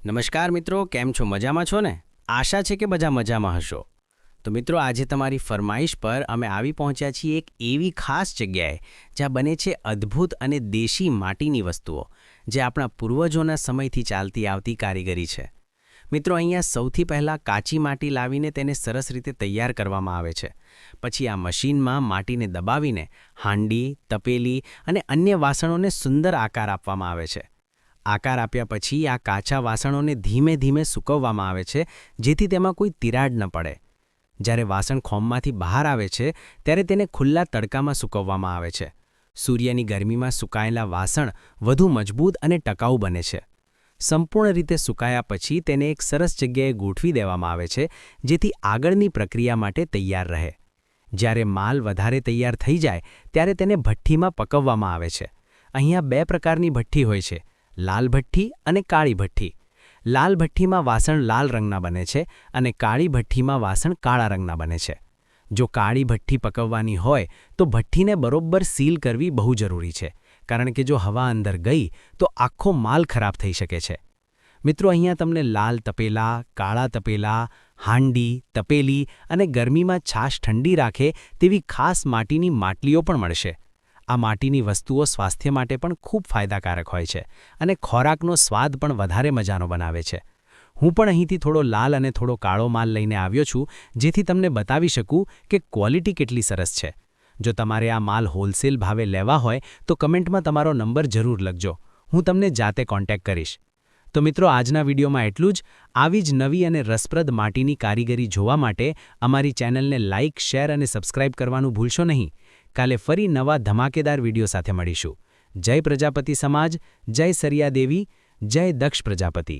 નમસ્કાર મિત્રો, કેમ છો? મજામાં છો ને? આશા છે કે બધા મજામાં હશો. તો મિત્રો, આજે તમારી ફરમાઈશ પર અમે આવી પહોંચ્યા છીએ એક એવી ખાસ જગ્યાએ જ્યાં બને છે અદ્ભુત અને દેશી માટીની વસ્તુઓ, જે આપણા પૂર્વજોના સમયથી ચાલતી આવતી કારીગરી છે. મિત્રો, અહીંયા સૌથી પહેલાં કાચી માટી લાવીને તેને સરસ રીતે તૈયાર કરવામાં આવે છે. પછી આ મશીનમાં માટીને દબાવીને હાંડી, તપેલી અને અન્ય વાસણોને સુંદર આકાર આપવામાં આવે છે. આકાર આપ્યા પછી આ કાચા વાસણોને ધીમે ધીમે સૂકવવામાં આવે છે, જેથી તેમાં કોઈ તિરાડ ન પડે. જ્યારે વાસણ ખોમમાંથી બહાર આવે છે ત્યારે તેને ખુલ્લા તડકામાં સૂકવવામાં આવે છે. સૂર્યની ગરમીમાં સૂકાયેલા વાસણ વધુ મજબૂત અને ટકાઉ બને છે. સંપૂર્ણ રીતે સૂકાયા પછી તેને એક સરસ જગ્યાએ ગોઠવી દેવામાં આવે છે, જેથી આગળની પ્રક્રિયા માટે તૈયાર રહે. જ્યારે માલ વધારે તૈયાર થઈ જાય ત્યારે તેને ભઠ્ઠીમાં પકવવામાં આવે છે. અહીંયા બે પ્રકારની ભઠ્ઠી હોય છે, લાલ ભઠ્ઠી અને કાળી ભઠ્ઠી. લાલ ભઠ્ઠીમાં વાસણ લાલ રંગના બને છે અને કાળી ભઠ્ઠીમાં વાસણ કાળા રંગના બને છે. જો કાળી ભઠ્ઠી પકવવાની હોય તો ભઠ્ઠીને બરોબર સીલ કરવી બહુ જરૂરી છે, કારણ કે જો હવા અંદર ગઈ તો આખો માલ ખરાબ થઈ શકે છે. મિત્રો, અહીંયા તમને લાલ તપેલા, કાળા તપેલા, હાંડી, તપેલી અને ગરમીમાં છાશ ઠંડી રાખે તેવી ખાસ માટીની માટલીઓ પણ મળશે. આ માટીની વસ્તુઓ સ્વાસ્થ્ય માટે પણ ખૂબ ફાયદાકારક હોય છે અને ખોરાકનો સ્વાદ પણ વધારે મજાનો બનાવે છે. હું પણ અહીંથી થોડો લાલ અને થોડો કાળો માલ લઈને આવ્યો છું, જેથી તમને બતાવી શકું કે ક્વોલિટી કેટલી સરસ છે. જો તમારે આ માલ હોલસેલ ભાવે લેવા હોય તો કમેન્ટમાં તમારો નંબર જરૂર લખજો. હું તમને જાતે કોન્ટેક્ટ કરીશ. તો મિત્રો, આજના વિડીયોમાં એટલું જ. આવી જ નવી અને રસપ્રદ માટીની કારીગરી જોવા માટે અમારી ચેનલને લાઇક, શેર અને સબસ્ક્રાઇબ કરવાનું ભૂલશો નહીં. કાલે ફરી નવા ધમાકેદાર વિડીયો સાથે મળીશું. જય પ્રજાપતિ સમાજ, જય સરિયા દેવી, જય દક્ષ પ્રજાપતિ.